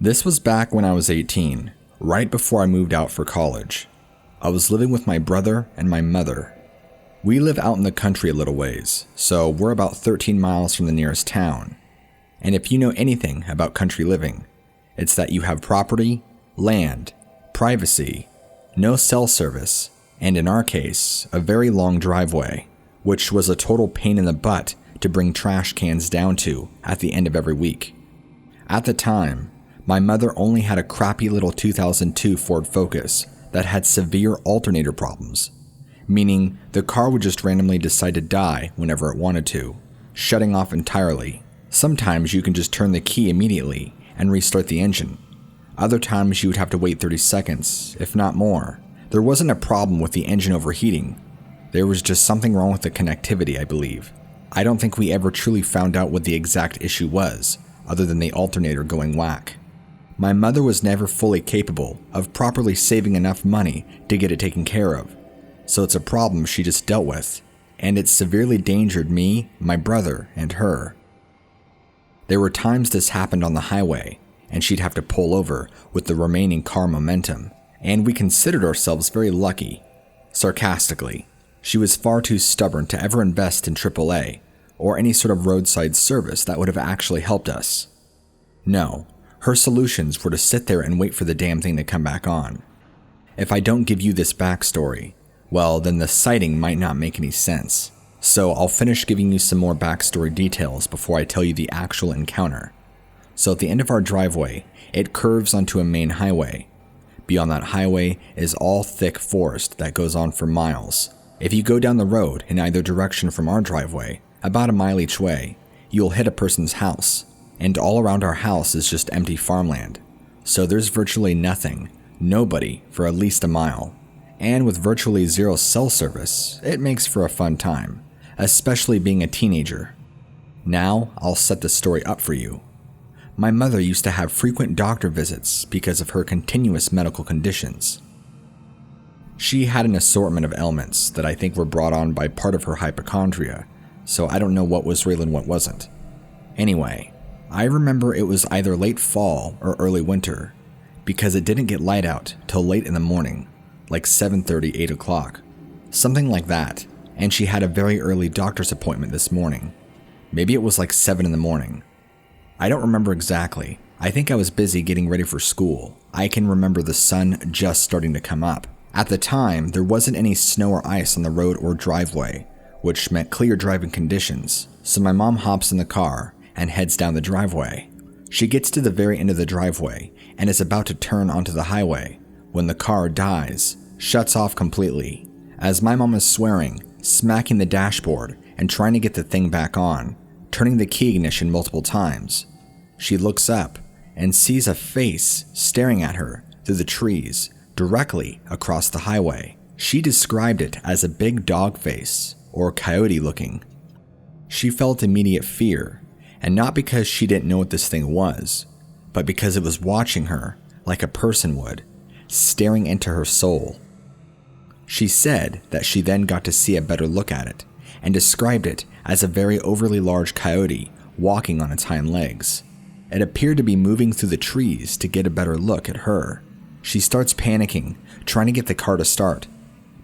This was back when I was 18, right before I moved out for college. I was living with my brother and my mother. We live out in the country a little ways, so we're about 13 miles from the nearest town. And if you know anything about country living, it's that you have property, land, privacy, no cell service, and in our case, a very long driveway, which was a total pain in the butt to bring trash cans down to at the end of every week. At the time, my mother only had a crappy little 2002 Ford Focus that had severe alternator problems, meaning the car would just randomly decide to die whenever it wanted to, shutting off entirely. Sometimes you can just turn the key immediately and restart the engine. Other times you would have to wait 30 seconds, if not more. There wasn't a problem with the engine overheating. There was just something wrong with the connectivity, I believe. I don't think we ever truly found out what the exact issue was, other than the alternator going whack. My mother was never fully capable of properly saving enough money to get it taken care of, so it's a problem she just dealt with, and it severely endangered me, my brother, and her. There were times this happened on the highway, and she'd have to pull over with the remaining car momentum, and we considered ourselves very lucky. Sarcastically, she was far too stubborn to ever invest in AAA, or any sort of roadside service that would have actually helped us. No, her solutions were to sit there and wait for the damn thing to come back on. If I don't give you this backstory, well, then the sighting might not make any sense. So I'll finish giving you some more backstory details before I tell you the actual encounter. So at the end of our driveway, it curves onto a main highway. Beyond that highway is all thick forest that goes on for miles. If you go down the road in either direction from our driveway, about a mile each way, you'll hit a person's house, and all around our house is just empty farmland. So there's virtually nothing, nobody for at least a mile. And with virtually zero cell service, it makes for a fun time, especially being a teenager. Now, I'll set the story up for you. My mother used to have frequent doctor visits because of her continuous medical conditions. She had an assortment of ailments that I think were brought on by part of her hypochondria, so I don't know what was real and what wasn't. Anyway, I remember it was either late fall or early winter, because it didn't get light out till late in the morning, like 7:30, 8 o'clock, something like that, and she had a very early doctor's appointment this morning. Maybe it was like 7 in the morning. I don't remember exactly. I think I was busy getting ready for school. I can remember the sun just starting to come up. At the time, there wasn't any snow or ice on the road or driveway, which meant clear driving conditions, so my mom hops in the car and heads down the driveway. She gets to the very end of the driveway and is about to turn onto the highway when the car dies, shuts off completely, as my mom is swearing, smacking the dashboard and trying to get the thing back on, turning the key ignition multiple times. She looks up and sees a face staring at her through the trees directly across the highway. She described it as a big dog face, or coyote looking. She felt immediate fear, and not because she didn't know what this thing was, but because it was watching her like a person would, staring into her soul. She said that she then got to see a better look at it, and described it as a very overly large coyote walking on its hind legs. It appeared to be moving through the trees to get a better look at her. She starts panicking, trying to get the car to start,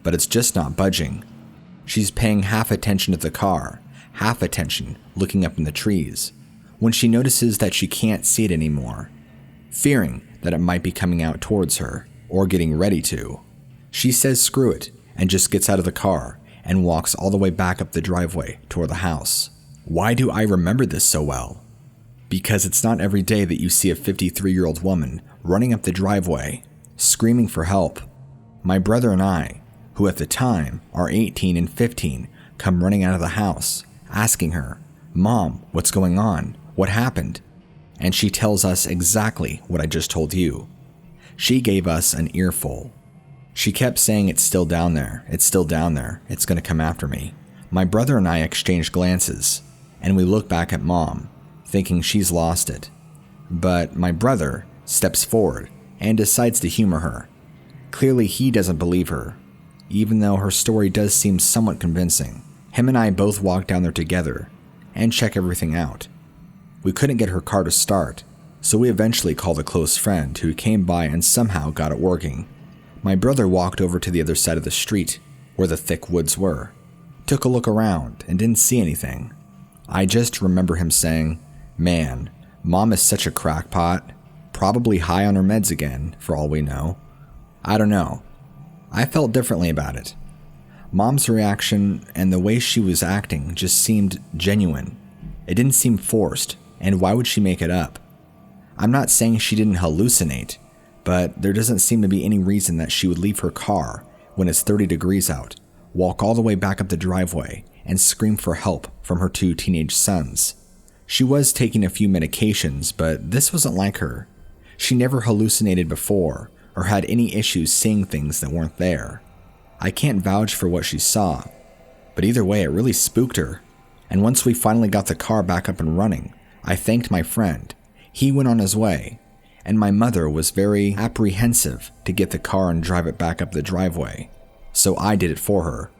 but it's just not budging. She's paying half attention to the car, half attention looking up in the trees, when she notices that she can't see it anymore, fearing that it might be coming out towards her, or getting ready to. She says screw it, and just gets out of the car and walks all the way back up the driveway toward the house. Why do I remember this so well? Because it's not every day that you see a 53-year-old woman running up the driveway, screaming for help. My brother and I, who at the time are 18 and 15, come running out of the house, asking her, "Mom, what's going on? What happened?" And she tells us exactly what I just told you. She gave us an earful. She kept saying, "It's still down there, it's still down there, it's gonna come after me." My brother and I exchanged glances, and we look back at Mom, thinking she's lost it. But my brother steps forward and decides to humor her. Clearly he doesn't believe her, even though her story does seem somewhat convincing. Him and I both walk down there together and check everything out. We couldn't get her car to start, so we eventually called a close friend who came by and somehow got it working. My brother walked over to the other side of the street, where the thick woods were, took a look around, and didn't see anything. I just remember him saying, "Man, Mom is such a crackpot, probably high on her meds again, for all we know." I don't know. I felt differently about it. Mom's reaction and the way she was acting just seemed genuine. It didn't seem forced, and why would she make it up? I'm not saying she didn't hallucinate, but there doesn't seem to be any reason that she would leave her car when it's 30 degrees out, walk all the way back up the driveway, and scream for help from her 2 teenage sons. She was taking a few medications, but this wasn't like her. She never hallucinated before, or had any issues seeing things that weren't there. I can't vouch for what she saw, but either way it really spooked her. And once we finally got the car back up and running, I thanked my friend. He went on his way, and my mother was very apprehensive to get the car and drive it back up the driveway, so I did it for her.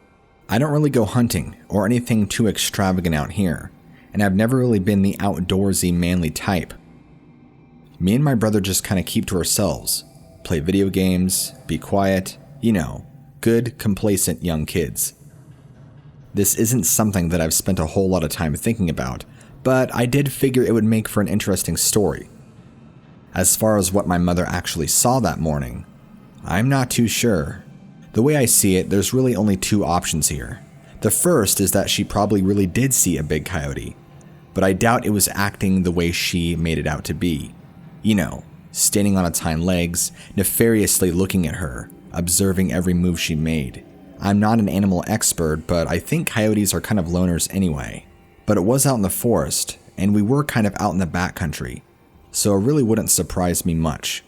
I don't really go hunting or anything too extravagant out here, and I've never really been the outdoorsy manly type. Me and my brother just kind of keep to ourselves, play video games, be quiet, good, complacent young kids. This isn't something that I've spent a whole lot of time thinking about, but I did figure it would make for an interesting story. As far as what my mother actually saw that morning, I'm not too sure. The way I see it, there's really only 2 options here. The first is that she probably really did see a big coyote, but I doubt it was acting the way she made it out to be. Standing on its hind legs, nefariously looking at her, observing every move she made. I'm not an animal expert, but I think coyotes are kind of loners anyway. But it was out in the forest, and we were kind of out in the backcountry, so it really wouldn't surprise me much.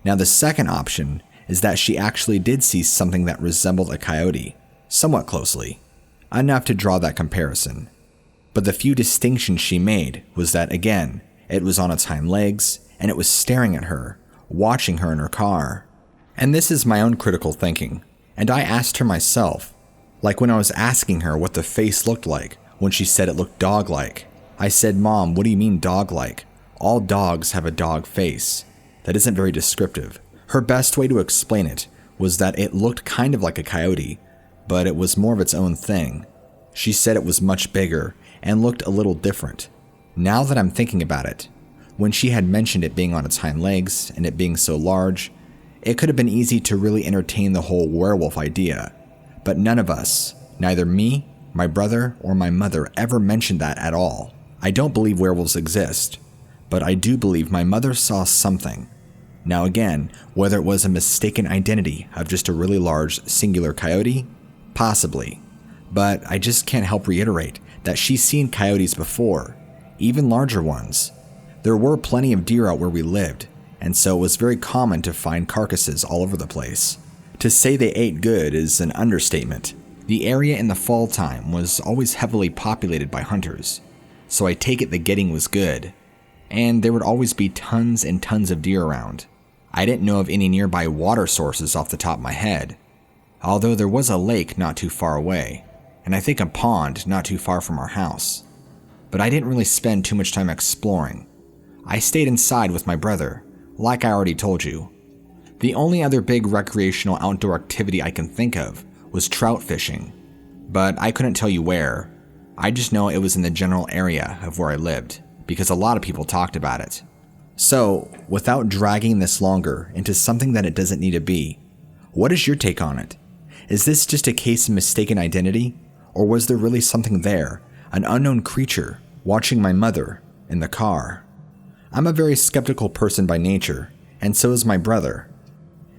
Now the second option is that she actually did see something that resembled a coyote, somewhat closely, enough to draw that comparison. But the few distinctions she made was that, again, it was on its hind legs, and it was staring at her, watching her in her car. And this is my own critical thinking, and I asked her myself, like when I was asking her what the face looked like when she said it looked dog-like. I said, "Mom, what do you mean dog-like? All dogs have a dog face." That isn't very descriptive. Her best way to explain it was that it looked kind of like a coyote, but it was more of its own thing. She said it was much bigger and looked a little different. Now that I'm thinking about it, when she had mentioned it being on its hind legs and it being so large, it could have been easy to really entertain the whole werewolf idea. But none of us, neither me, my brother, or my mother ever mentioned that at all. I don't believe werewolves exist, but I do believe my mother saw something. Now again, whether it was a mistaken identity of just a really large singular coyote, possibly. But I just can't help reiterate that she's seen coyotes before, even larger ones. There were plenty of deer out where we lived, and so it was very common to find carcasses all over the place. To say they ate good is an understatement. The area in the fall time was always heavily populated by hunters, so I take it the getting was good, and there would always be tons and tons of deer around. I didn't know of any nearby water sources off the top of my head, although there was a lake not too far away, and I think a pond not too far from our house. But I didn't really spend too much time exploring. I stayed inside with my brother, like I already told you. The only other big recreational outdoor activity I can think of was trout fishing, but I couldn't tell you where. I just know it was in the general area of where I lived, because a lot of people talked about it. So, without dragging this longer into something that it doesn't need to be, what is your take on it? Is this just a case of mistaken identity, or was there really something there, an unknown creature, watching my mother in the car? I'm a very skeptical person by nature, and so is my brother.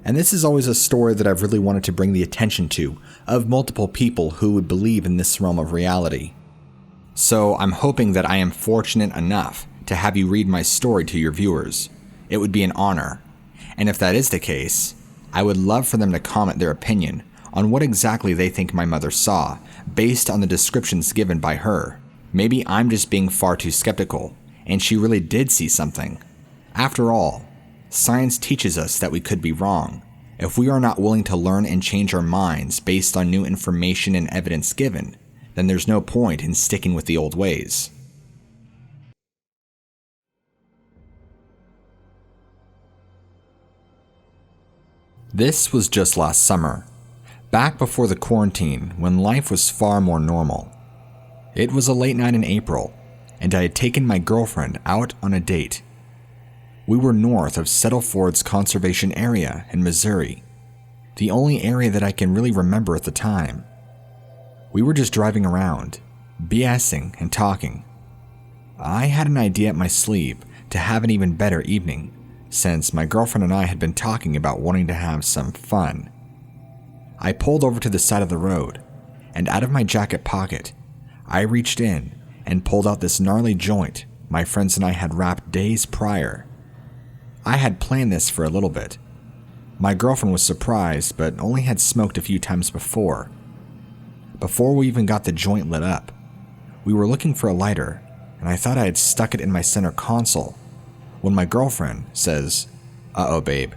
And this is always a story that I've really wanted to bring the attention to of multiple people who would believe in this realm of reality. So I'm hoping that I am fortunate enough to have you read my story to your viewers. It would be an honor. And if that is the case, I would love for them to comment their opinion on what exactly they think my mother saw based on the descriptions given by her. Maybe I'm just being far too skeptical, and she really did see something. After all, science teaches us that we could be wrong. If we are not willing to learn and change our minds based on new information and evidence given, then there's no point in sticking with the old ways. This was just last summer, back before the quarantine when life was far more normal. It was a late night in April, and I had taken my girlfriend out on a date. We were north of Settleford's conservation area in Missouri, the only area that I can really remember at the time. We were just driving around, BSing and talking. I had an idea up my sleeve to have an even better evening, since my girlfriend and I had been talking about wanting to have some fun. I pulled over to the side of the road, and out of my jacket pocket, I reached in and pulled out this gnarly joint my friends and I had wrapped days prior. I had planned this for a little bit. My girlfriend was surprised, but only had smoked a few times before. Before we even got the joint lit up, we were looking for a lighter, and I thought I had stuck it in my center console, when my girlfriend says, "Uh-oh, babe,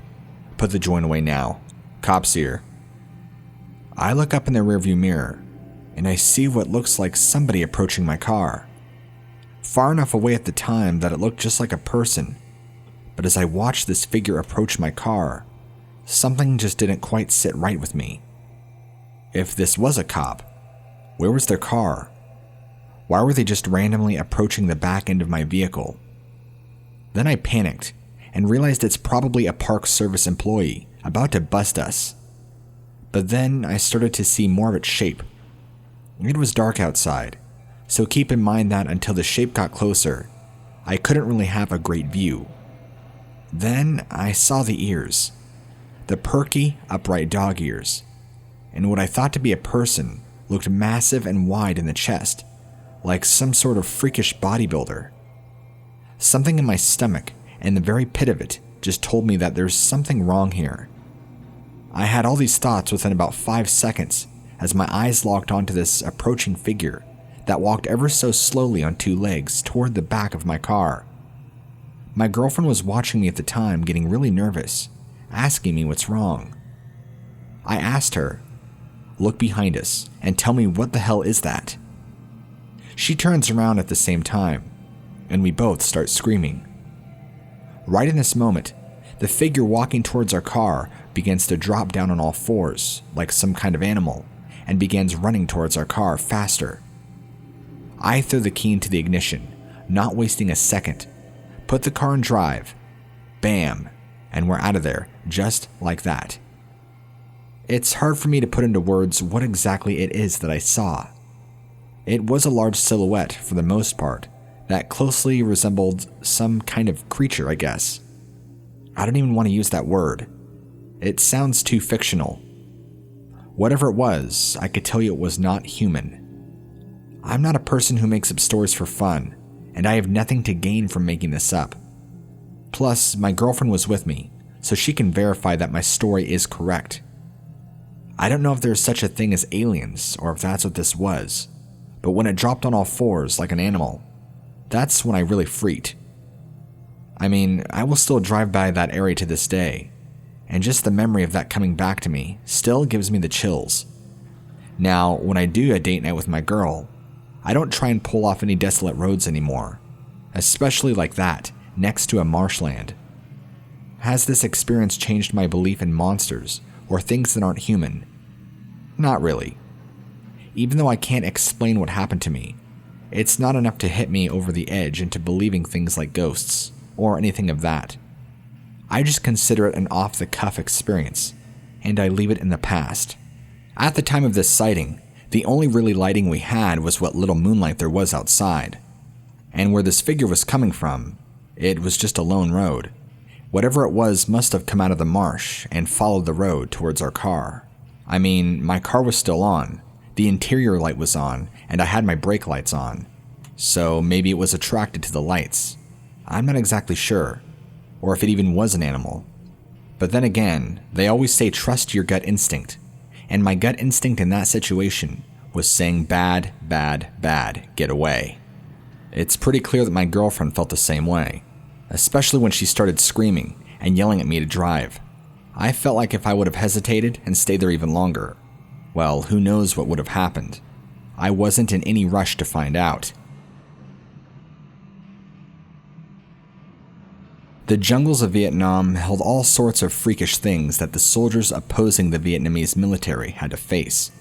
put the joint away now. Cops here." I look up in the rearview mirror, and I see what looks like somebody approaching my car. Far enough away at the time that it looked just like a person, but as I watched this figure approach my car, something just didn't quite sit right with me. If this was a cop, where was their car? Why were they just randomly approaching the back end of my vehicle? Then I panicked and realized it's probably a Park Service employee about to bust us. But then I started to see more of its shape. It was dark outside, so keep in mind that until the shape got closer, I couldn't really have a great view. Then I saw the ears, the perky, upright dog ears, and what I thought to be a person looked massive and wide in the chest, like some sort of freakish bodybuilder. Something in my stomach and the very pit of it just told me that there's something wrong here. I had all these thoughts within about 5 seconds as my eyes locked onto this approaching figure that walked ever so slowly on 2 legs toward the back of my car. My girlfriend was watching me at the time, getting really nervous, asking me what's wrong. I asked her, "Look behind us and tell me what the hell is that?" She turns around at the same time, and we both start screaming. Right in this moment, the figure walking towards our car begins to drop down on all fours, like some kind of animal, and begins running towards our car faster. I throw the key into the ignition, not wasting a second, put the car in drive, bam, and we're out of there, just like that. It's hard for me to put into words what exactly it is that I saw. It was a large silhouette for the most part, that closely resembled some kind of creature, I guess. I don't even want to use that word. It sounds too fictional. Whatever it was, I could tell you it was not human. I'm not a person who makes up stories for fun, and I have nothing to gain from making this up. Plus, my girlfriend was with me, so she can verify that my story is correct. I don't know if there's such a thing as aliens, or if that's what this was, but when it dropped on all fours like an animal, that's when I really freaked. I mean, I will still drive by that area to this day, and just the memory of that coming back to me still gives me the chills. Now, when I do a date night with my girl, I don't try and pull off any desolate roads anymore, especially like that, next to a marshland. Has this experience changed my belief in monsters or things that aren't human? Not really. Even though I can't explain what happened to me, it's not enough to hit me over the edge into believing things like ghosts or anything of that. I just consider it an off-the-cuff experience, and I leave it in the past. At the time of this sighting, the only really lighting we had was what little moonlight there was outside. And where this figure was coming from, it was just a lone road. Whatever it was must have come out of the marsh and followed the road towards our car. I mean, my car was still on, the interior light was on, and I had my brake lights on. So maybe it was attracted to the lights. I'm not exactly sure, or if it even was an animal. But then again, they always say trust your gut instinct, and my gut instinct in that situation was saying bad, bad, bad, get away. It's pretty clear that my girlfriend felt the same way, especially when she started screaming and yelling at me to drive. I felt like if I would have hesitated and stayed there even longer, well, who knows what would have happened. I wasn't in any rush to find out. The jungles of Vietnam held all sorts of freakish things that the soldiers opposing the Vietnamese military had to face.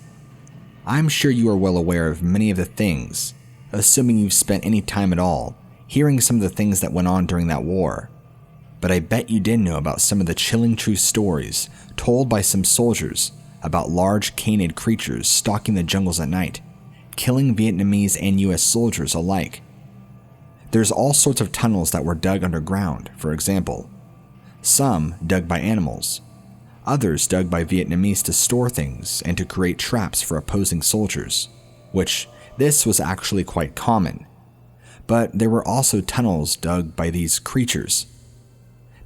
I'm sure you are well aware of many of the things, assuming you've spent any time at all hearing some of the things that went on during that war. But I bet you did know about some of the chilling true stories told by some soldiers about large canid creatures stalking the jungles at night, killing Vietnamese and US soldiers alike. There's all sorts of tunnels that were dug underground, for example. Some dug by animals, others dug by Vietnamese to store things and to create traps for opposing soldiers, which this was actually quite common. But there were also tunnels dug by these creatures.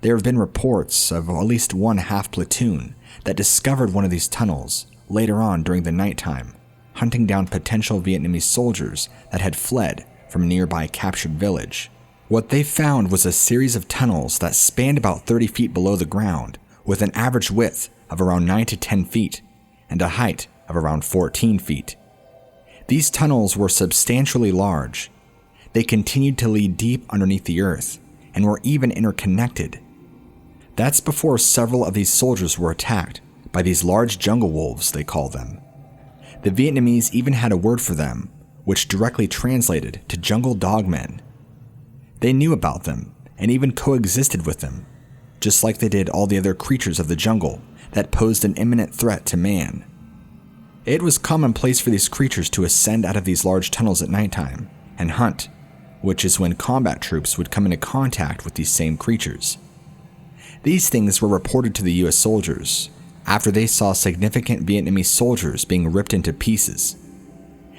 There have been reports of at least one half platoon that discovered one of these tunnels later on during the nighttime, hunting down potential Vietnamese soldiers that had fled from a nearby captured village. What they found was a series of tunnels that spanned about 30 feet below the ground, with an average width of around 9 to 10 feet and a height of around 14 feet. These tunnels were substantially large. They continued to lead deep underneath the earth and were even interconnected. That's before several of these soldiers were attacked by these large jungle wolves, they call them. The Vietnamese even had a word for them, which directly translated to jungle dogmen. They knew about them and even coexisted with them, just like they did all the other creatures of the jungle that posed an imminent threat to man. It was commonplace for these creatures to ascend out of these large tunnels at nighttime and hunt, which is when combat troops would come into contact with these same creatures. These things were reported to the US soldiers after they saw significant Vietnamese soldiers being ripped into pieces.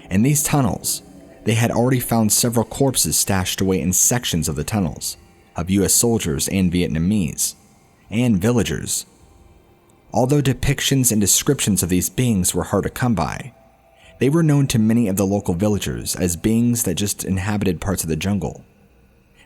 In these tunnels, they had already found several corpses stashed away in sections of the tunnels, of US soldiers and Vietnamese, and villagers. Although depictions and descriptions of these beings were hard to come by, they were known to many of the local villagers as beings that just inhabited parts of the jungle.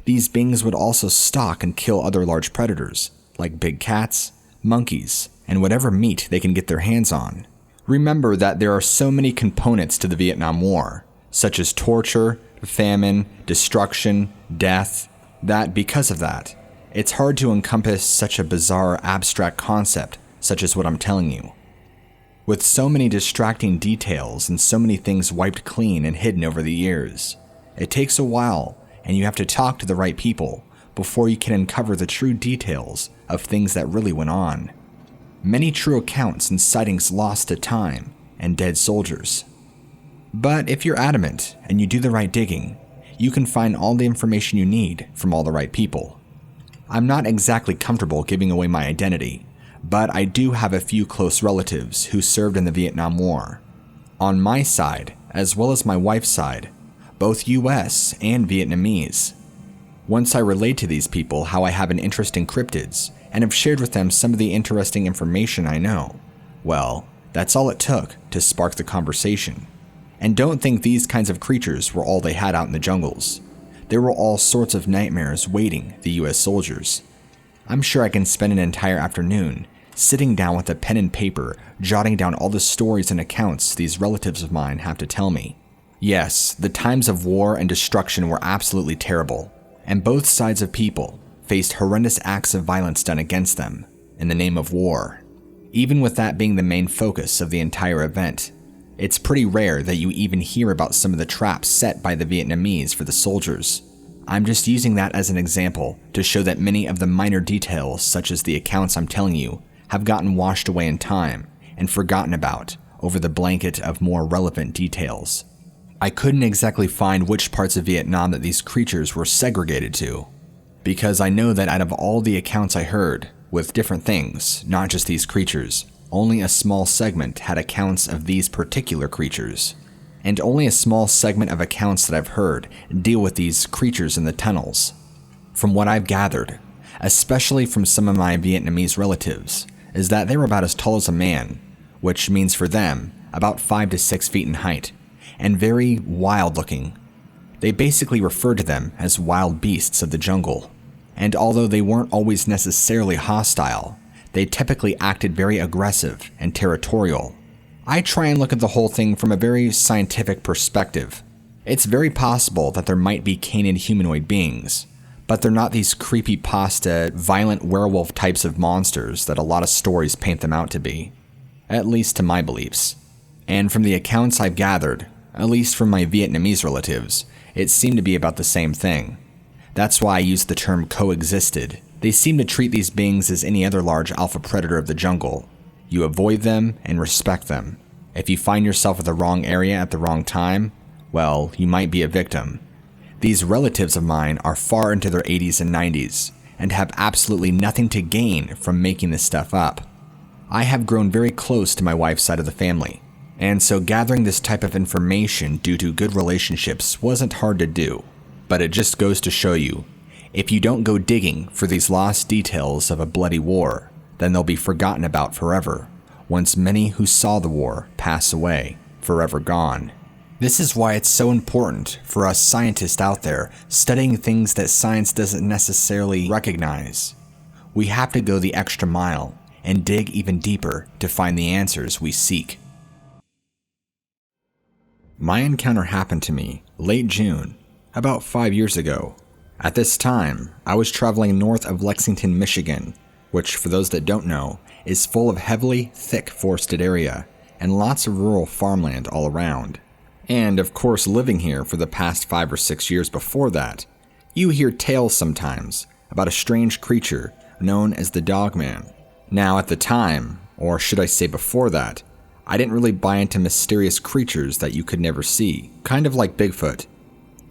These beings would also stalk and kill other large predators, like big cats, monkeys, and whatever meat they can get their hands on. Remember that there are so many components to the Vietnam War, such as torture, famine, destruction, death, that because of that, it's hard to encompass such a bizarre abstract concept such as what I'm telling you. With so many distracting details and so many things wiped clean and hidden over the years, it takes a while and you have to talk to the right people before you can uncover the true details of things that really went on. Many true accounts and sightings lost to time and dead soldiers. But if you're adamant and you do the right digging, you can find all the information you need from all the right people. I'm not exactly comfortable giving away my identity, but I do have a few close relatives who served in the Vietnam War. On my side, as well as my wife's side, both US and Vietnamese. Once I relayed to these people how I have an interest in cryptids and have shared with them some of the interesting information I know, well, that's all it took to spark the conversation. And don't think these kinds of creatures were all they had out in the jungles. There were all sorts of nightmares waiting the US soldiers. I'm sure I can spend an entire afternoon sitting down with a pen and paper, jotting down all the stories and accounts these relatives of mine have to tell me. Yes, the times of war and destruction were absolutely terrible, and both sides of people faced horrendous acts of violence done against them in the name of war. Even with that being the main focus of the entire event, it's pretty rare that you even hear about some of the traps set by the Vietnamese for the soldiers. I'm just using that as an example to show that many of the minor details, such as the accounts I'm telling you, have gotten washed away in time and forgotten about over the blanket of more relevant details. I couldn't exactly find which parts of Vietnam that these creatures were segregated to, because I know that out of all the accounts I heard, with different things, not just these creatures, only a small segment had accounts of these particular creatures. And only a small segment of accounts that I've heard deal with these creatures in the tunnels. From what I've gathered, especially from some of my Vietnamese relatives, is that they were about as tall as a man, which means for them, about 5 to 6 feet in height, and very wild looking. They basically referred to them as wild beasts of the jungle. And although they weren't always necessarily hostile, they typically acted very aggressive and territorial. I try and look at the whole thing from a very scientific perspective. It's very possible that there might be canid humanoid beings, but they're not these creepypasta, violent werewolf types of monsters that a lot of stories paint them out to be. At least to my beliefs. And from the accounts I've gathered, at least from my Vietnamese relatives, it seemed to be about the same thing. That's why I use the term coexisted. They seem to treat these beings as any other large alpha predator of the jungle. You avoid them and respect them. If you find yourself at the wrong area at the wrong time, well, you might be a victim. These relatives of mine are far into their 80s and 90s, and have absolutely nothing to gain from making this stuff up. I have grown very close to my wife's side of the family, and so gathering this type of information due to good relationships wasn't hard to do. But it just goes to show you, if you don't go digging for these lost details of a bloody war, then they'll be forgotten about forever, once many who saw the war pass away, forever gone. This is why it's so important for us scientists out there studying things that science doesn't necessarily recognize. We have to go the extra mile and dig even deeper to find the answers we seek. My encounter happened to me late June, about 5 years ago. At this time, I was traveling north of Lexington, Michigan, which, for those that don't know, is full of heavily, thick forested area and lots of rural farmland all around. And of course, living here for the past 5 or 6 years before that, you hear tales sometimes about a strange creature known as the Dogman. Now at the time, or should I say before that, I didn't really buy into mysterious creatures that you could never see, kind of like Bigfoot.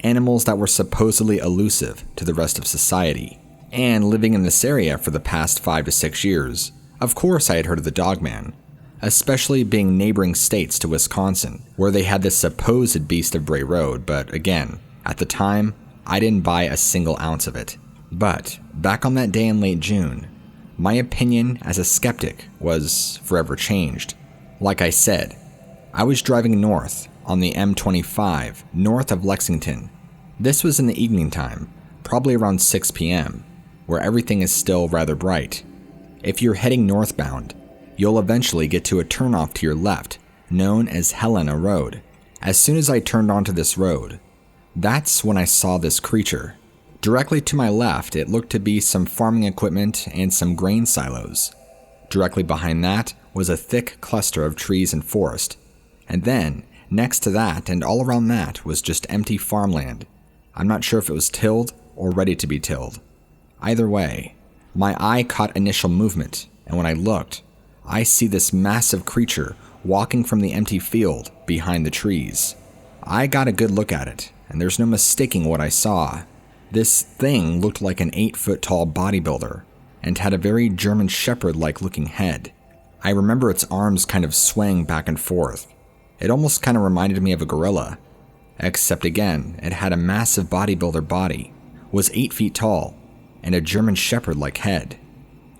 Animals that were supposedly elusive to the rest of society. And living in this area for the past 5 to 6 years, of course I had heard of the Dogman, especially being neighboring states to Wisconsin, where they had this supposed beast of Bray Road, but again, at the time, I didn't buy a single ounce of it. But, back on that day in late June, my opinion as a skeptic was forever changed. Like I said, I was driving north on the M25 north of Lexington. This was in the evening time, probably around 6 p.m., where everything is still rather bright. If you're heading northbound, you'll eventually get to a turnoff to your left, known as Helena Road. As soon as I turned onto this road, that's when I saw this creature. Directly to my left, it looked to be some farming equipment and some grain silos. Directly behind that was a thick cluster of trees and forest. And then, next to that and all around that was just empty farmland. I'm not sure if it was tilled or ready to be tilled. Either way, my eye caught initial movement, and when I looked, I see this massive creature walking from the empty field behind the trees. I got a good look at it, and there's no mistaking what I saw. This thing looked like an 8-foot-tall bodybuilder, and had a very German Shepherd-like looking head. I remember its arms kind of swaying back and forth. It almost kind of reminded me of a gorilla, except again, it had a massive bodybuilder body, was 8 feet tall, and a German Shepherd-like head.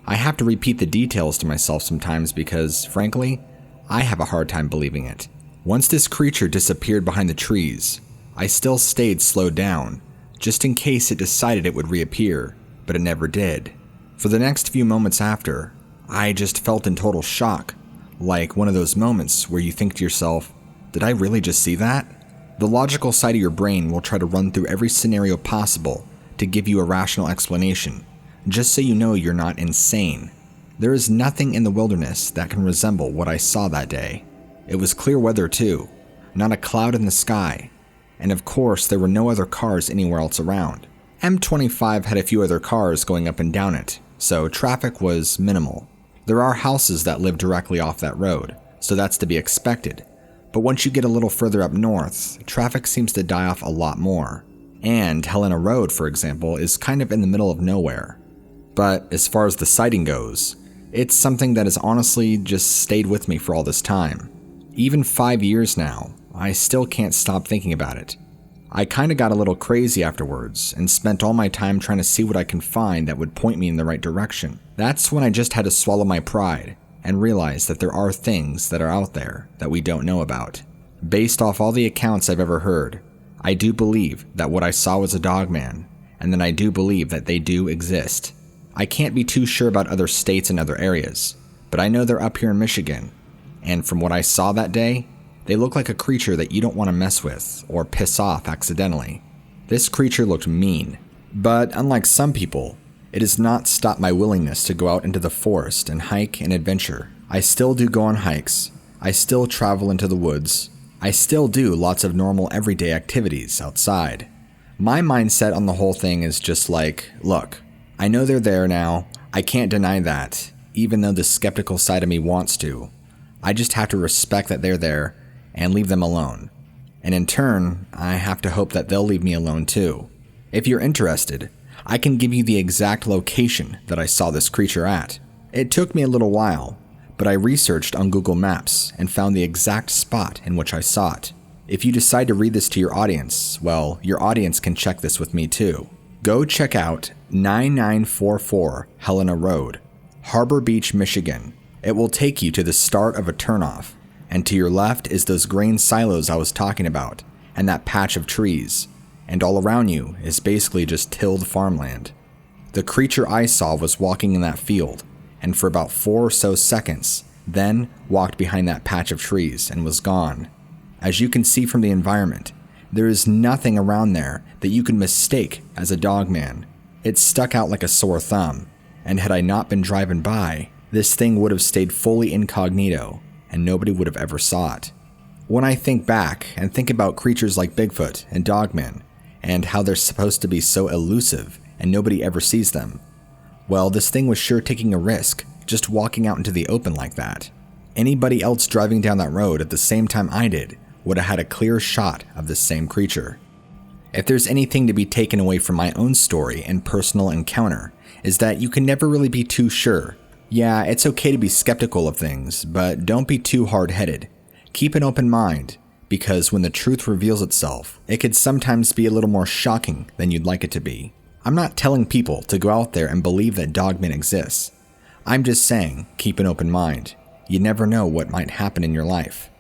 I have to repeat the details to myself sometimes because, frankly, I have a hard time believing it. Once this creature disappeared behind the trees, I still stayed slowed down, just in case it decided it would reappear, but it never did. For the next few moments after, I just felt in total shock, like one of those moments where you think to yourself, did I really just see that? The logical side of your brain will try to run through every scenario possible to give you a rational explanation, just so you know you're not insane. There is nothing in the wilderness that can resemble what I saw that day. It was clear weather too, not a cloud in the sky, and of course there were no other cars anywhere else around. M25 had a few other cars going up and down it, so traffic was minimal. There are houses that live directly off that road, so that's to be expected. But once you get a little further up north, traffic seems to die off a lot more. And Helena Road, for example, is kind of in the middle of nowhere. But as far as the sighting goes, it's something that has honestly just stayed with me for all this time. Even 5 years now, I still can't stop thinking about it. I kinda got a little crazy afterwards and spent all my time trying to see what I can find that would point me in the right direction. That's when I just had to swallow my pride and realize that there are things that are out there that we don't know about. Based off all the accounts I've ever heard, I do believe that what I saw was a Dogman, and then I do believe that they do exist. I can't be too sure about other states and other areas, but I know they're up here in Michigan, and from what I saw that day, they look like a creature that you don't want to mess with or piss off accidentally. This creature looked mean, But unlike some people, it has not stopped my willingness to go out into the forest and hike and adventure. I still do go on hikes. I still travel into the woods. I still do lots of normal everyday activities outside. My mindset on the whole thing is just like, look, I know they're there now. I can't deny that, even though the skeptical side of me wants to. I just have to respect that they're there and leave them alone. And in turn, I have to hope that they'll leave me alone too. If you're interested, I can give you the exact location that I saw this creature at. It took me a little while, but I researched on Google Maps and found the exact spot in which I saw it. If you decide to read this to your audience, well, your audience can check this with me too. Go check out 9944 Helena Road, Harbor Beach, Michigan. It will take you to the start of a turnoff, and to your left is those grain silos I was talking about, and that patch of trees, and all around you is basically just tilled farmland. The creature I saw was walking in that field, and for about 4 or so seconds, then walked behind that patch of trees and was gone. As you can see from the environment, there is nothing around there that you can mistake as a dogman. It stuck out like a sore thumb, and had I not been driving by, this thing would have stayed fully incognito, and nobody would have ever saw it. When I think back and think about creatures like Bigfoot and dogmen, and how they're supposed to be so elusive and nobody ever sees them, well, this thing was sure taking a risk just walking out into the open like that. Anybody else driving down that road at the same time I did would have had a clear shot of this same creature. If there's anything to be taken away from my own story and personal encounter, is that you can never really be too sure. Yeah, it's okay to be skeptical of things, but don't be too hard-headed. Keep an open mind, because when the truth reveals itself, it could sometimes be a little more shocking than you'd like it to be. I'm not telling people to go out there and believe that dogmen exists. I'm just saying, keep an open mind. You never know what might happen in your life.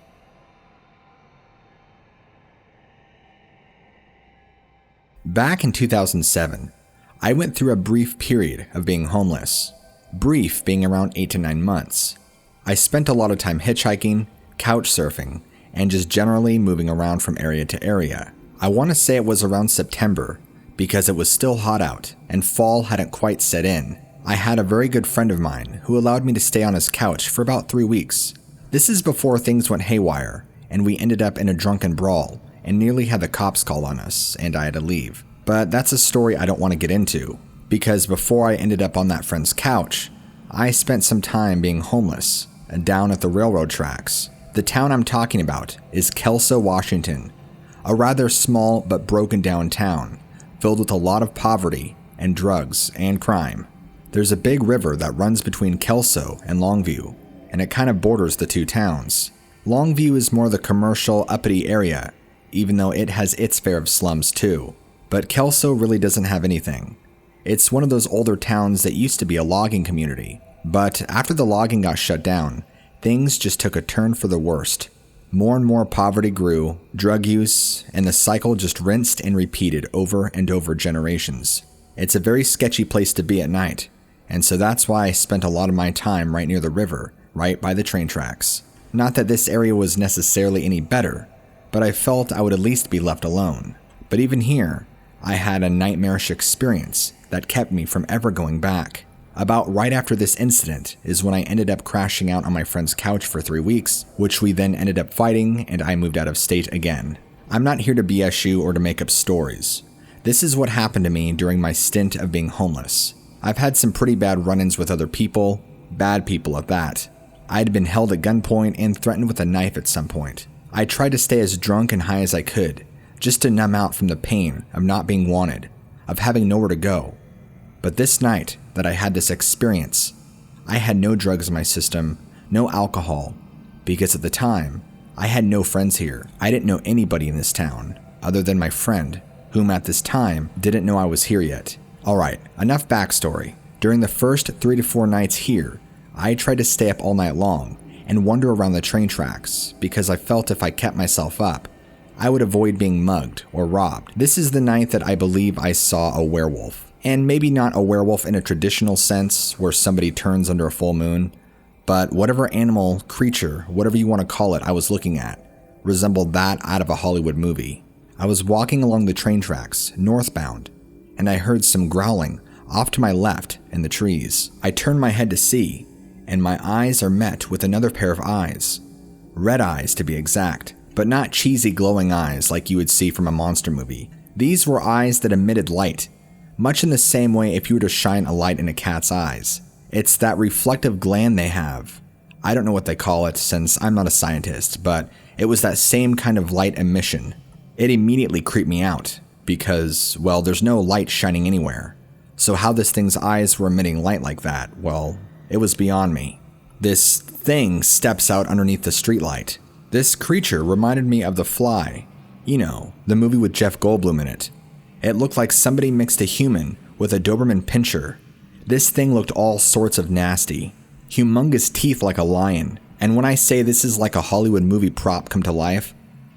Back in 2007, I went through a brief period of being homeless. Brief being around 8 to 9 months. I spent a lot of time hitchhiking, couch surfing, and just generally moving around from area to area. I want to say it was around September, because it was still hot out and fall hadn't quite set in. I had a very good friend of mine who allowed me to stay on his couch for about 3 weeks. This is before things went haywire, and we ended up in a drunken brawl and nearly had the cops call on us, and I had to leave. But that's a story I don't want to get into, because before I ended up on that friend's couch, I spent some time being homeless and down at the railroad tracks. The town I'm talking about is Kelso, Washington, a rather small but broken down town, filled with a lot of poverty and drugs and crime. There's a big river that runs between Kelso and Longview, and it kind of borders the two towns. Longview is more the commercial, uppity area, even though it has its fair of slums too. But Kelso really doesn't have anything. It's one of those older towns that used to be a logging community, but after the logging got shut down, things just took a turn for the worst. More and more poverty grew, drug use, and the cycle just rinsed and repeated over and over generations. It's a very sketchy place to be at night, and so that's why I spent a lot of my time right near the river, right by the train tracks. Not that this area was necessarily any better, but I felt I would at least be left alone. But even here, I had a nightmarish experience that kept me from ever going back. About right after this incident is when I ended up crashing out on my friend's couch for 3 weeks, which we then ended up fighting and I moved out of state again. I'm not here to BS you or to make up stories. This is what happened to me during my stint of being homeless. I've had some pretty bad run-ins with other people, bad people at that. I had been held at gunpoint and threatened with a knife at some point. I tried to stay as drunk and high as I could, just to numb out from the pain of not being wanted, of having nowhere to go. But this night that I had this experience, I had no drugs in my system, no alcohol, because at the time, I had no friends here. I didn't know anybody in this town, other than my friend, whom at this time didn't know I was here yet. Alright, enough backstory. During the first 3 to 4 nights here, I tried to stay up all night long and wander around the train tracks, because I felt if I kept myself up, I would avoid being mugged or robbed. This is the night that I believe I saw a werewolf. And maybe not a werewolf in a traditional sense where somebody turns under a full moon, but whatever animal, creature, whatever you want to call it I was looking at, resembled that out of a Hollywood movie. I was walking along the train tracks, northbound, and I heard some growling off to my left in the trees. I turned my head to see, and my eyes are met with another pair of eyes. Red eyes to be exact, but not cheesy glowing eyes like you would see from a monster movie. These were eyes that emitted light, much in the same way if you were to shine a light in a cat's eyes. It's that reflective gland they have. I don't know what they call it since I'm not a scientist, but it was that same kind of light emission. It immediately creeped me out because, well, there's no light shining anywhere. So how this thing's eyes were emitting light like that, well, it was beyond me. This thing steps out underneath the streetlight. This creature reminded me of The Fly. You know, the movie with Jeff Goldblum in it. It looked like somebody mixed a human with a Doberman Pinscher. This thing looked all sorts of nasty. Humongous teeth like a lion. And when I say this is like a Hollywood movie prop come to life,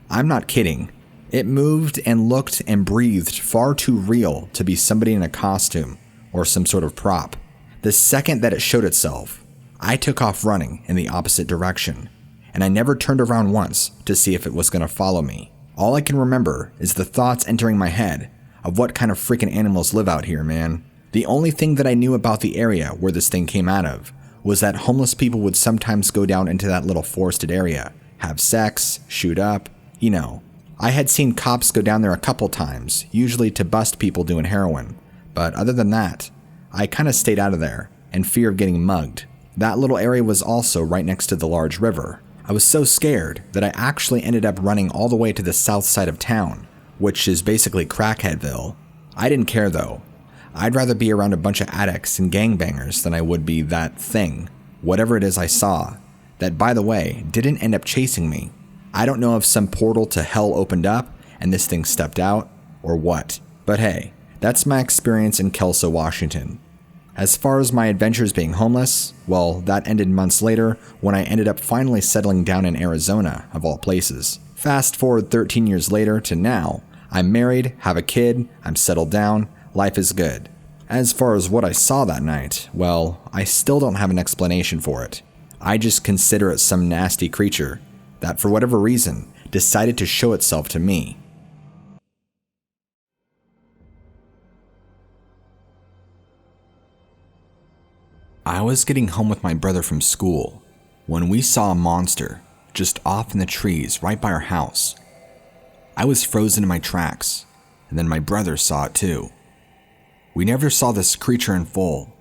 I'm not kidding. It moved and looked and breathed far too real to be somebody in a costume or some sort of prop. The second that it showed itself, I took off running in the opposite direction, and I never turned around once to see if it was going to follow me. All I can remember is the thoughts entering my head of what kind of freaking animals live out here, man. The only thing that I knew about the area where this thing came out of was that homeless people would sometimes go down into that little forested area, have sex, shoot up, you know. I had seen cops go down there a couple times, usually to bust people doing heroin, but other than that, I kind of stayed out of there, in fear of getting mugged. That little area was also right next to the large river. I was so scared that I actually ended up running all the way to the south side of town, which is basically Crackheadville. I didn't care though. I'd rather be around a bunch of addicts and gangbangers than I would be that thing, whatever it is I saw, that by the way, didn't end up chasing me. I don't know if some portal to hell opened up and this thing stepped out, or what. But hey, that's my experience in Kelso, Washington. As far as my adventures being homeless, well, that ended months later when I ended up finally settling down in Arizona, of all places. Fast forward 13 years later to now, I'm married, have a kid, I'm settled down, life is good. As far as what I saw that night, well, I still don't have an explanation for it. I just consider it some nasty creature that, for whatever reason, decided to show itself to me. I was getting home with my brother from school when we saw a monster just off in the trees right by our house. I was frozen in my tracks, and then my brother saw it too. We never saw this creature in full,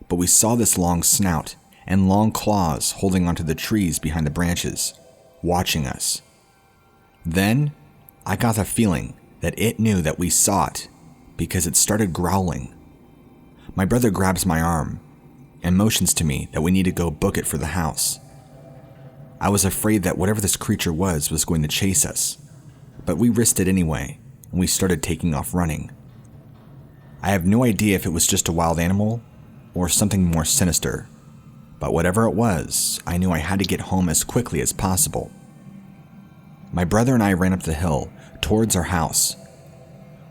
but we saw this long snout and long claws holding onto the trees behind the branches, watching us. Then, I got the feeling that it knew that we saw it because it started growling. My brother grabs my arm and motions to me that we need to go book it for the house. I was afraid that whatever this creature was going to chase us, but we risked it anyway, and we started taking off running. I have no idea if it was just a wild animal or something more sinister, but whatever it was, I knew I had to get home as quickly as possible. My brother and I ran up the hill towards our house.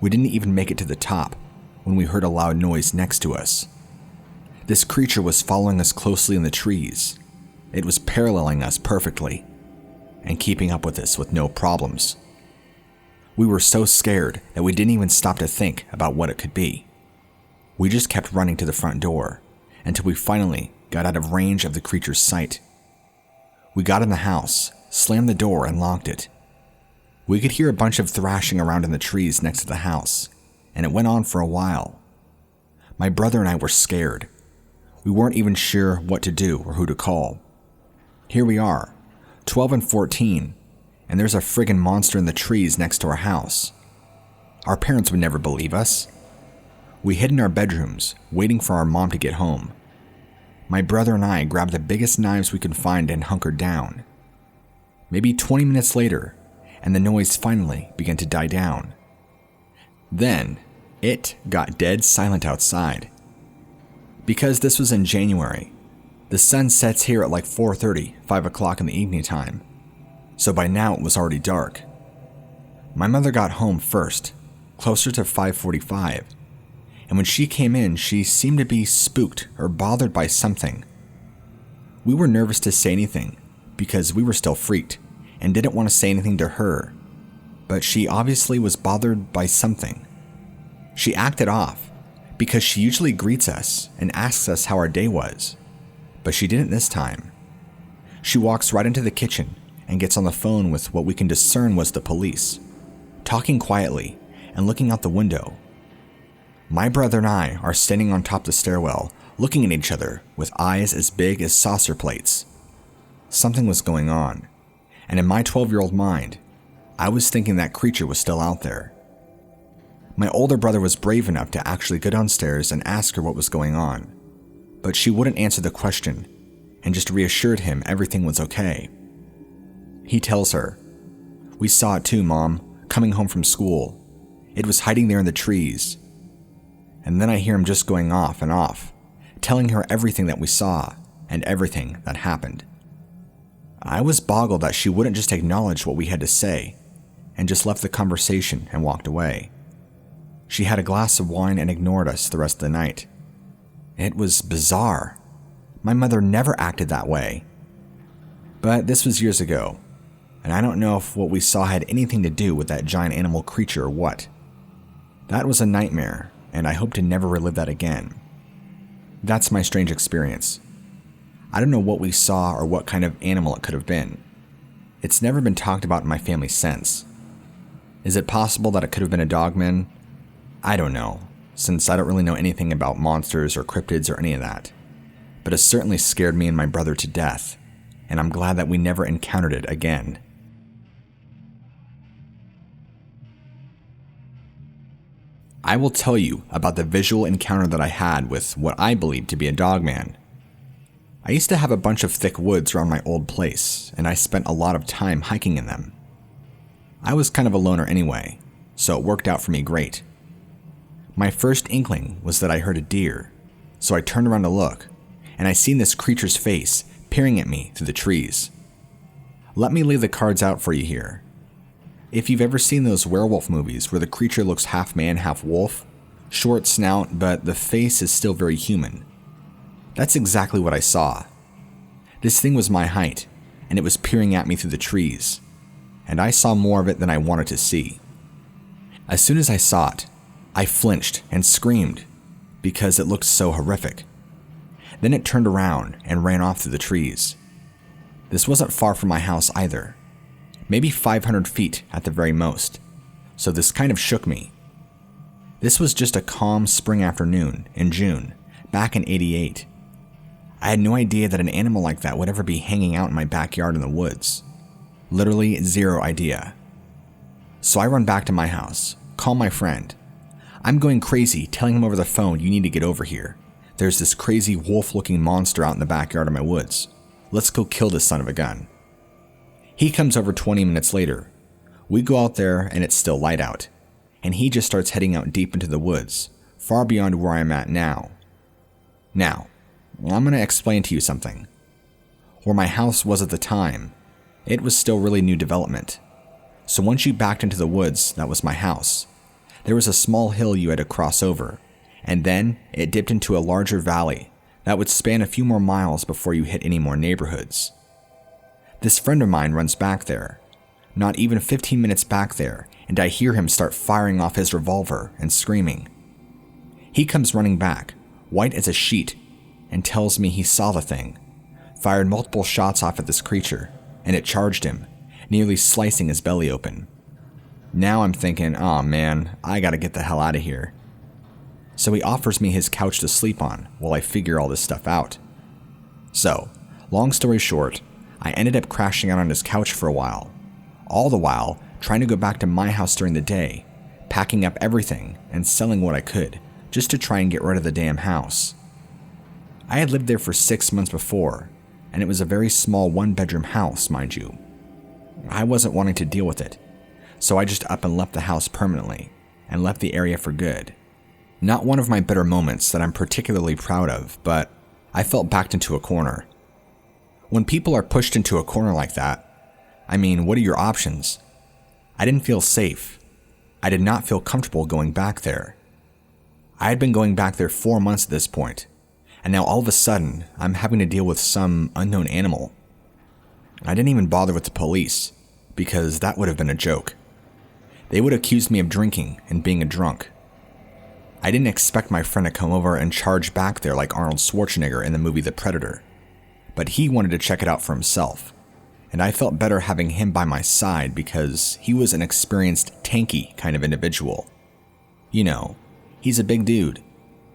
We didn't even make it to the top when we heard a loud noise next to us. This creature was following us closely in the trees. It was paralleling us perfectly and keeping up with us with no problems. We were so scared that we didn't even stop to think about what it could be. We just kept running to the front door until we finally got out of range of the creature's sight. We got in the house, slammed the door, and locked it. We could hear a bunch of thrashing around in the trees next to the house, and it went on for a while. My brother and I were scared. We weren't even sure what to do or who to call. Here we are, 12 and 14, and there's a friggin' monster in the trees next to our house. Our parents would never believe us. We hid in our bedrooms, waiting for our mom to get home. My brother and I grabbed the biggest knives we could find and hunkered down. Maybe 20 minutes later, and the noise finally began to die down. Then, it got dead silent outside. Because this was in January, the sun sets here at like 4:30, 5 o'clock in the evening time, so by now it was already dark. My mother got home first, closer to 5:45, and when she came in, she seemed to be spooked or bothered by something. We were nervous to say anything because we were still freaked and didn't want to say anything to her, but she obviously was bothered by something. She acted off because she usually greets us and asks us how our day was, but she didn't this time. She walks right into the kitchen and gets on the phone with what we can discern was the police, talking quietly and looking out the window. My brother and I are standing on top of the stairwell, looking at each other with eyes as big as saucer plates. Something was going on, and in my 12-year-old mind, I was thinking that creature was still out there. My older brother was brave enough to actually go downstairs and ask her what was going on, but she wouldn't answer the question and just reassured him everything was okay. He tells her, "We saw it too, Mom, coming home from school. It was hiding there in the trees." And then I hear him just going off and off, telling her everything that we saw and everything that happened. I was boggled that she wouldn't just acknowledge what we had to say and just left the conversation and walked away. She had a glass of wine and ignored us the rest of the night. It was bizarre. My mother never acted that way. But this was years ago, and I don't know if what we saw had anything to do with that giant animal creature or what. That was a nightmare, and I hope to never relive that again. That's my strange experience. I don't know what we saw or what kind of animal it could have been. It's never been talked about in my family since. Is it possible that it could have been a dogman? I don't know, since I don't really know anything about monsters or cryptids or any of that. But it certainly scared me and my brother to death, and I'm glad that we never encountered it again. I will tell you about the visual encounter that I had with what I believe to be a dogman. I used to have a bunch of thick woods around my old place, and I spent a lot of time hiking in them. I was kind of a loner anyway, so it worked out for me great. My first inkling was that I heard a deer, so I turned around to look, and I seen this creature's face peering at me through the trees. Let me lay the cards out for you here. If you've ever seen those werewolf movies where the creature looks half man, half wolf, short snout, but the face is still very human, that's exactly what I saw. This thing was my height, and it was peering at me through the trees, and I saw more of it than I wanted to see. As soon as I saw it, I flinched and screamed because it looked so horrific. Then it turned around and ran off through the trees. This wasn't far from my house either, maybe 500 feet at the very most, so this kind of shook me. This was just a calm spring afternoon in June, back in '88. I had no idea that an animal like that would ever be hanging out in my backyard in the woods. Literally zero idea. So I run back to my house, call my friend. I'm going crazy, telling him over the phone, "You need to get over here. There's this crazy wolf-looking monster out in the backyard of my woods. Let's go kill this son of a gun." He comes over 20 minutes later. We go out there and it's still light out, and he just starts heading out deep into the woods, far beyond where I'm at now. Now, I'm going to explain to you something. Where my house was at the time, it was still really new development. So once you backed into the woods, that was my house. There was a small hill you had to cross over, and then it dipped into a larger valley that would span a few more miles before you hit any more neighborhoods. This friend of mine runs back there, not even 15 minutes back there, and I hear him start firing off his revolver and screaming. He comes running back, white as a sheet, and tells me he saw the thing, fired multiple shots off at this creature, and it charged him, nearly slicing his belly open. Now I'm thinking, oh man, I gotta get the hell out of here. So he offers me his couch to sleep on while I figure all this stuff out. So, long story short, I ended up crashing out on his couch for a while, all the while trying to go back to my house during the day, packing up everything and selling what I could, just to try and get rid of the damn house. I had lived there for 6 months before, and it was a very small one-bedroom house, mind you. I wasn't wanting to deal with it, so I just up and left the house permanently, and left the area for good. Not one of my better moments that I'm particularly proud of, but I felt backed into a corner. When people are pushed into a corner like that, I mean, what are your options? I didn't feel safe. I did not feel comfortable going back there. I had been going back there 4 months at this point, and now all of a sudden, I'm having to deal with some unknown animal. I didn't even bother with the police, because that would have been a joke. They would accuse me of drinking and being a drunk. I didn't expect my friend to come over and charge back there like Arnold Schwarzenegger in the movie The Predator, but he wanted to check it out for himself, and I felt better having him by my side because he was an experienced, tanky kind of individual. You know, he's a big dude.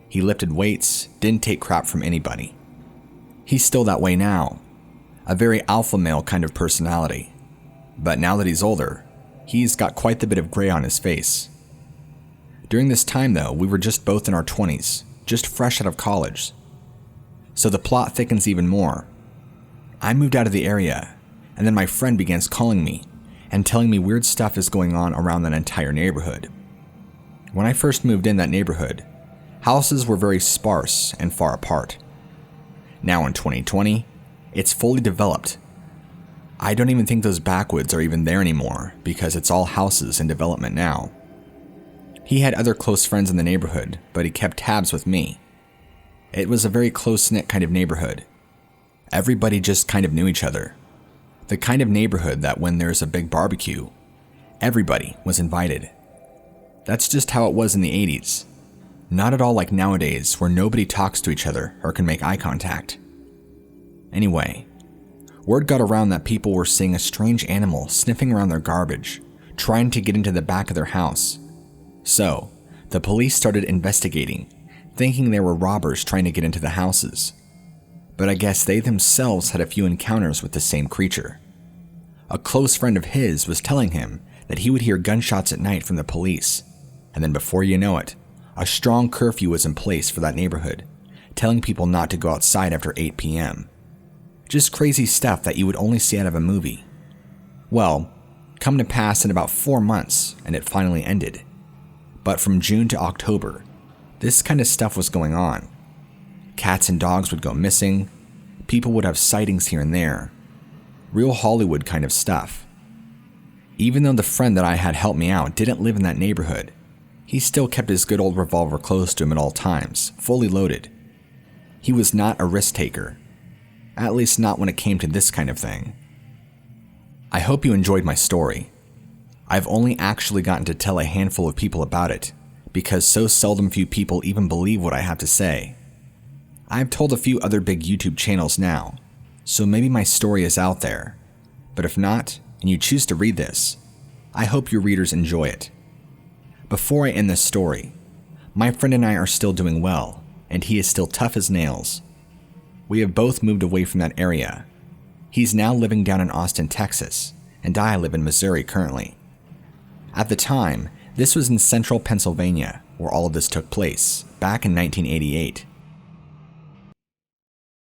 He lifted weights, didn't take crap from anybody. He's still that way now, a very alpha male kind of personality, but now that he's older, he's got quite the bit of gray on his face. During this time though, we were just both in our 20s, just fresh out of college. So the plot thickens even more. I moved out of the area, and then my friend begins calling me and telling me weird stuff is going on around that entire neighborhood. When I first moved in that neighborhood, houses were very sparse and far apart. Now in 2020, it's fully developed. I don't even think those backwoods are even there anymore because it's all houses in development now. He had other close friends in the neighborhood, but he kept tabs with me. It was a very close-knit kind of neighborhood. Everybody just kind of knew each other. The kind of neighborhood that when there's a big barbecue, everybody was invited. That's just how it was in the 80s. Not at all like nowadays where nobody talks to each other or can make eye contact. Anyway, word got around that people were seeing a strange animal sniffing around their garbage, trying to get into the back of their house. So, the police started investigating, thinking there were robbers trying to get into the houses. But I guess they themselves had a few encounters with the same creature. A close friend of his was telling him that he would hear gunshots at night from the police, and then before you know it, a strong curfew was in place for that neighborhood, telling people not to go outside after 8 p.m. Just crazy stuff that you would only see out of a movie. Well, come to pass in about 4 months, and it finally ended. But from June to October, this kind of stuff was going on. Cats and dogs would go missing, people would have sightings here and there. Real Hollywood kind of stuff. Even though the friend that I had helped me out didn't live in that neighborhood, he still kept his good old revolver close to him at all times, fully loaded. He was not a risk taker. At least not when it came to this kind of thing. I hope you enjoyed my story. I've only actually gotten to tell a handful of people about it, because so seldom few people even believe what I have to say. I've told a few other big YouTube channels now, so maybe my story is out there. But if not, and you choose to read this, I hope your readers enjoy it. Before I end this story, my friend and I are still doing well, and he is still tough as nails. We have both moved away from that area. He's now living down in Austin, Texas, and I live in Missouri currently. At the time, this was in central Pennsylvania, where all of this took place, back in 1988.